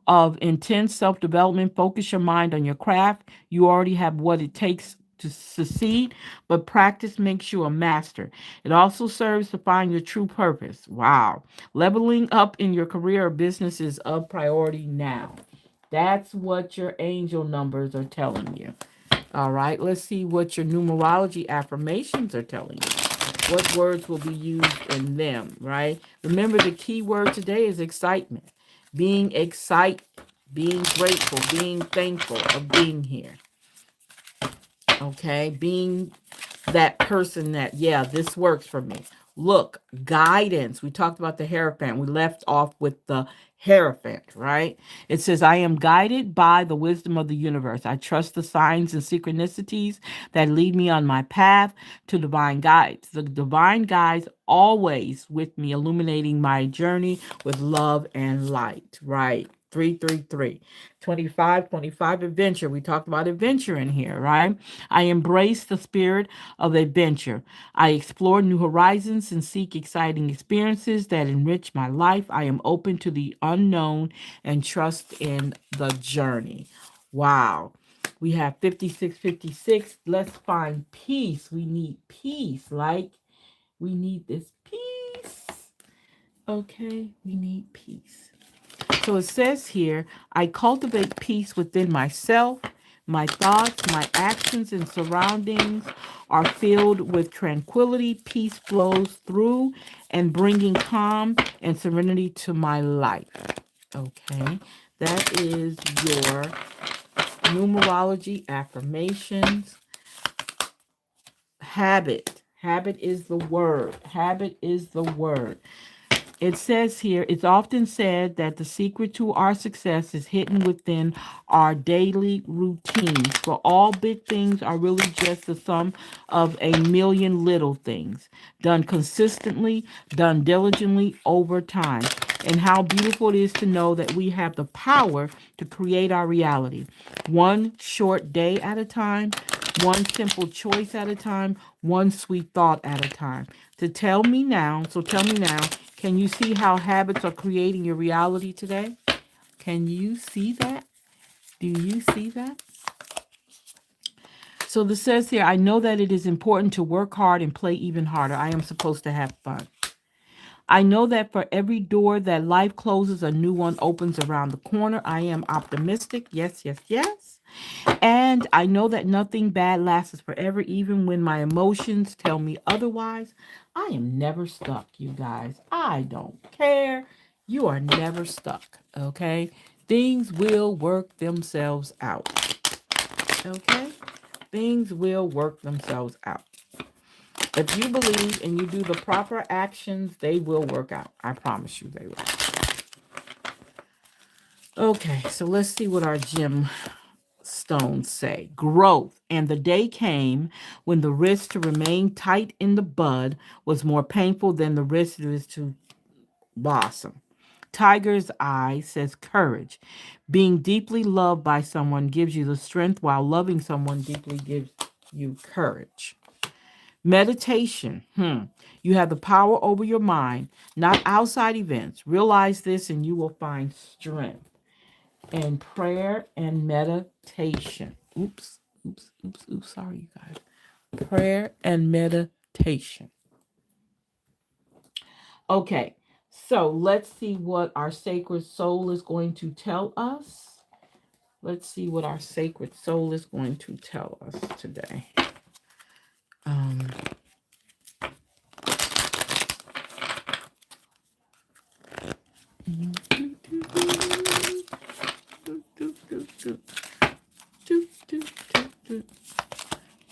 of intense self-development. Focus your mind on your craft. You already have what it takes to succeed, but practice makes you a master. It also serves to find your true purpose. Wow. Leveling up in your career or business is a priority now. That's what your angel numbers are telling you. All right, let's see what your numerology affirmations are telling you. What words will be used in them, right? Remember, the key word today is excitement. Being excited, being grateful, being thankful of being here. Okay, being that person that, yeah, this works for me. Look, guidance. We talked about the Hierophant. We left off with the Hierophant, right? It says, I am guided by the wisdom of the universe. I trust the signs and synchronicities that lead me on my path to divine guides. The divine guides always with me, illuminating my journey with love and light, right? 333 2525 adventure. We talked about adventure in here, right? I embrace the spirit of adventure. I explore new horizons and seek exciting experiences that enrich my life. I am open to the unknown and trust in the journey. Wow. We have 5656. Let's find peace. We need peace. Like we need this peace. Okay, we need peace. So it says here, I cultivate peace within myself. My thoughts, my actions, and surroundings are filled with tranquility. Peace flows through and bringing calm and serenity to my life. Okay, that is your numerology affirmations. Habit. Habit is the word. Habit is the word. It says here, it's often said that the secret to our success is hidden within our daily routines. For all big things are really just the sum of a million little things, done consistently, done diligently over time. And how beautiful it is to know that we have the power to create our reality. One short day at a time, one simple choice at a time, one sweet thought at a time. Tell me now, can you see how habits are creating your reality today? Can you see that? Do you see that? So this says here, I know that it is important to work hard and play even harder. I am supposed to have fun. I know that for every door that life closes, a new one opens around the corner. I am optimistic. Yes, yes, yes. And I know that nothing bad lasts forever, even when my emotions tell me otherwise. I am never stuck, you guys. I don't care. You are never stuck, okay? Things will work themselves out, okay? Things will work themselves out. If you believe and you do the proper actions, they will work out. I promise you they will. Okay, so let's see what our gem stones say. Growth. And the day came when the risk to remain tight in the bud was more painful than the risk to blossom. Tiger's eye says courage. Being deeply loved by someone gives you the strength, while loving someone deeply gives you courage. Meditation. You have the power over your mind, not outside events. Realize this and you will find strength. And prayer and meditation. Oops. Sorry, you guys. Prayer and meditation. Okay, so let's see what our sacred soul is going to tell us. Let's see what our sacred soul is going to tell us today.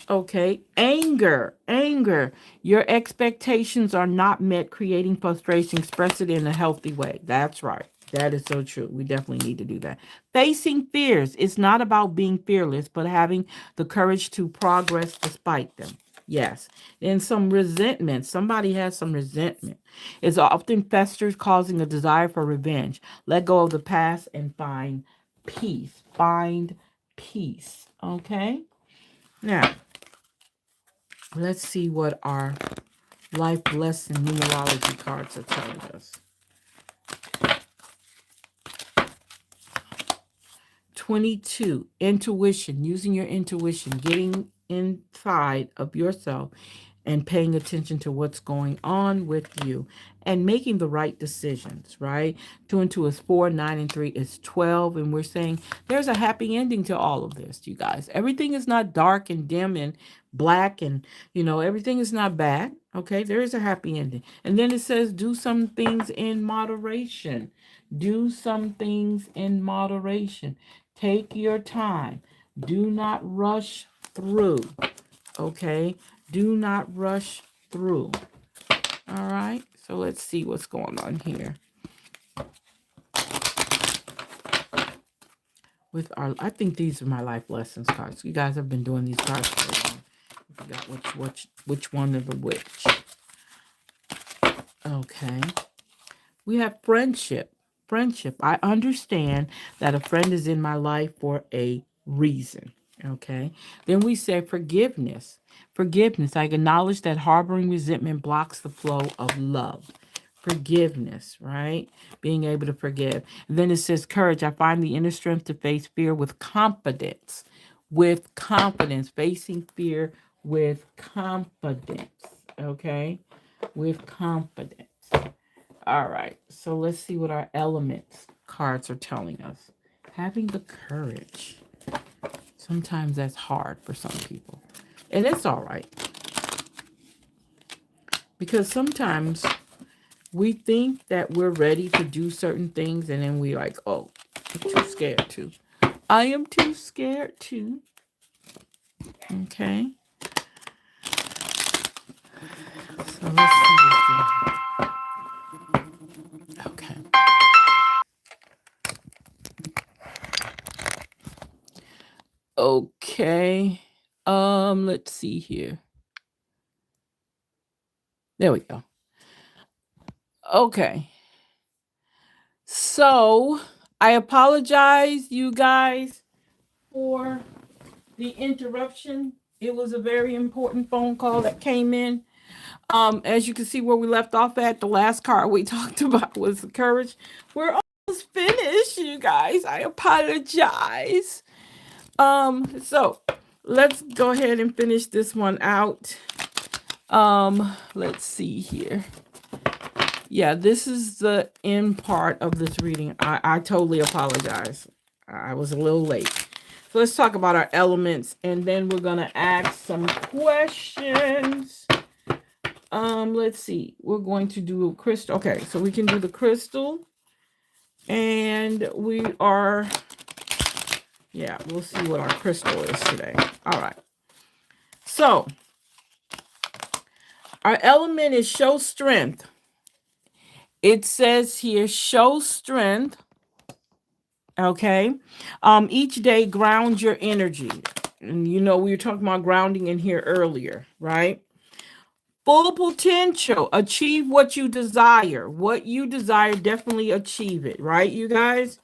Okay, anger. Your expectations are not met, creating frustration. Express it in a healthy way. That's right. That is so true. We definitely need to do that. Facing fears. It's not about being fearless, but having the courage to progress despite them. Yes. And some resentment. Somebody has some resentment. It's often festers, causing a desire for revenge. Let go of the past and find peace. Find peace. Okay? Now, let's see what our life lesson numerology cards are telling us. 22, intuition, using your intuition, getting inside of yourself and paying attention to what's going on with you and making the right decisions, right? 2 and 2 is 4, 9 and 3 is 12. And we're saying there's a happy ending to all of this, you guys. Everything is not dark and dim and black and, everything is not bad. Okay, there is a happy ending. And then it says, do some things in moderation. Do some things in moderation. Take your time. Do not rush through. Okay? Do not rush through. All right? So let's see what's going on here. I think these are my life lessons cards. You guys have been doing these cards for a long. I forgot which one of the which. Okay. We have friendship. I understand that a friend is in my life for a reason. Okay. Then we say forgiveness. I acknowledge that harboring resentment blocks the flow of love. Forgiveness, right? Being able to forgive. And then it says courage. I find the inner strength to face fear with confidence. Facing fear with confidence. Okay. With confidence. All right, so let's see what our elements cards are telling us. Having the courage. Sometimes that's hard for some people. And it's all right. Because sometimes we think that we're ready to do certain things and then we're like, oh, I'm too scared to. I am too scared to. Okay. So let's see what's going on. Okay. Okay. Let's see here. There we go. Okay. So, I apologize, you guys, for the interruption. It was a very important phone call that came in. As you can see where we left off at, the last card we talked about was the courage. We're was finished, you guys. I apologize. So let's go ahead and finish this one out. Let's see here. Yeah, this is the end part of this reading. I totally apologize. I was a little late. So let's talk about our elements, and then we're gonna ask some questions. Let's see. We're going to do a crystal. Okay, so we can do the crystal, and we are. Yeah, we'll see what our crystal is today. All right. So our element is show strength. It says here, show strength. Okay. Each day ground your energy. And we were talking about grounding in here earlier, right? Full potential. Achieve what you desire. What you desire, definitely achieve it, right, you guys?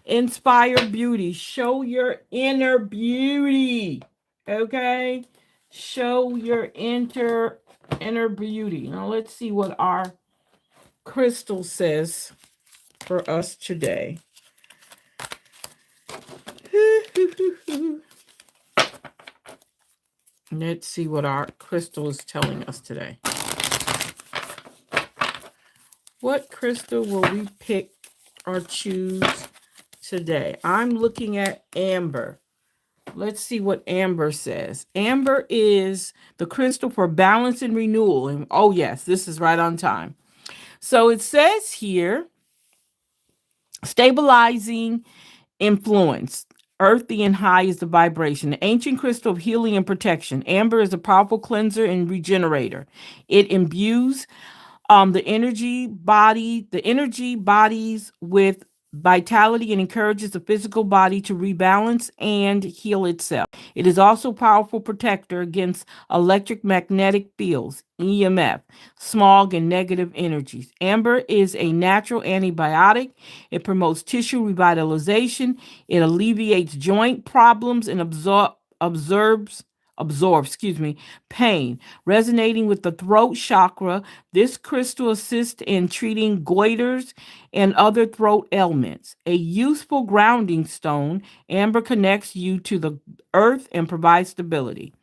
Inspire beauty. Show your inner beauty. Okay? Show your inner beauty. Now let's see what our crystal says for us today. Let's see what our crystal is telling us today. What crystal will we pick or choose today? I'm looking at amber. Let's see what amber says. Amber is the crystal for balance and renewal. And oh yes, this is right on time. So it says here, stabilizing influence. Earthy and high is the vibration. The ancient crystal of healing and protection. Amber is a powerful cleanser and regenerator. It imbues the energy bodies with vitality and encourages the physical body to rebalance and heal itself. It is also a powerful protector against electromagnetic fields, EMF, smog, and negative energies. Amber is a natural antibiotic. It promotes tissue revitalization. It alleviates joint problems and absorbs pain. Resonating with the throat chakra, this crystal assists in treating goiters and other throat ailments. A useful grounding stone, amber connects you to the earth and provides stability.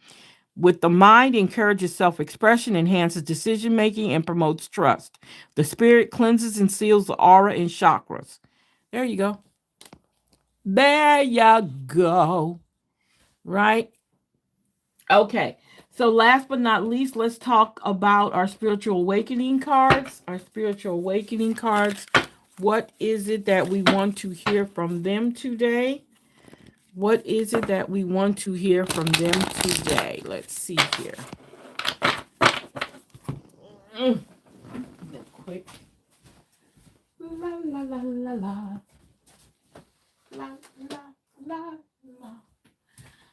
With the mind, encourages self-expression, enhances decision-making, and promotes trust. The spirit cleanses and seals the aura and chakras. There you go. There you go. Right? Okay. So last but not least, let's talk about our spiritual awakening cards. Our spiritual awakening cards. What is it that we want to hear from them today? What is it that we want to hear from them today? Let's see here. Quick. La la la la la. La la la la.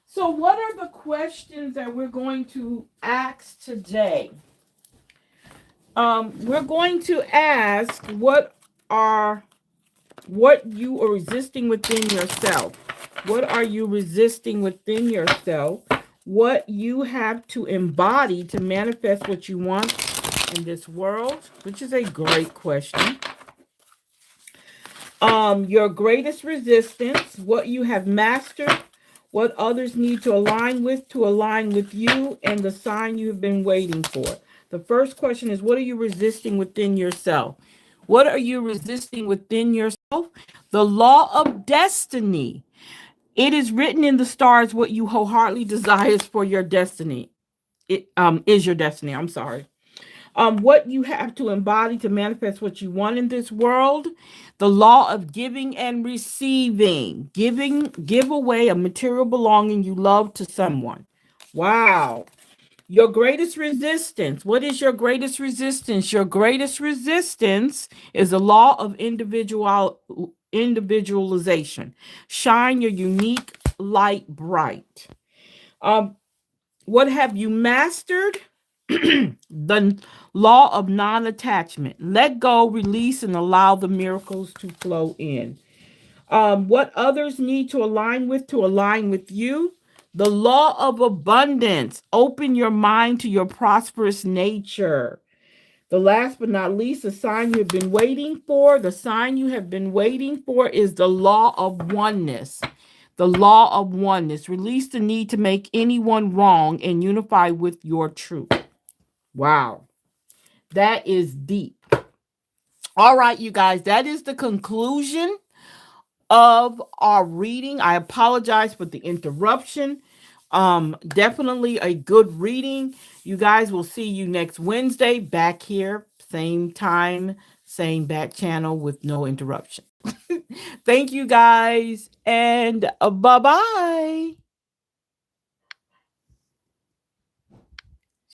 So what are the questions that we're going to ask today? We're going to ask what you are resisting within yourself. What are you resisting within yourself? What you have to embody to manifest what you want in this world, which is a great question. Your greatest resistance, what you have mastered, what others need to align with you, and the sign you have been waiting for. The first question is, what are you resisting within yourself? What are you resisting within yourself? The law of destiny. It is written in the stars what you wholeheartedly desires for your destiny. It is your destiny. I'm sorry. What you have to embody to manifest what you want in this world. The law of giving and receiving. Give away a material belonging you love to someone. Wow. Your greatest resistance. What is your greatest resistance? Your greatest resistance is the law of individualization. Shine your unique light bright. What have you mastered? The law of non-attachment. Let go, release, and allow the miracles to flow in. What others need to align with you. The law of abundance. Open your mind to your prosperous nature. The last but not least, the sign you have been waiting for. The sign you have been waiting for is the law of oneness. The law of oneness. Release the need to make anyone wrong and unify with your truth. Wow. That is deep. All right, you guys, that is the conclusion of our reading. I apologize for the interruption. Definitely a good reading. You guys, will see you next Wednesday back here, same time, same back channel with no interruption. Thank you guys, and bye-bye.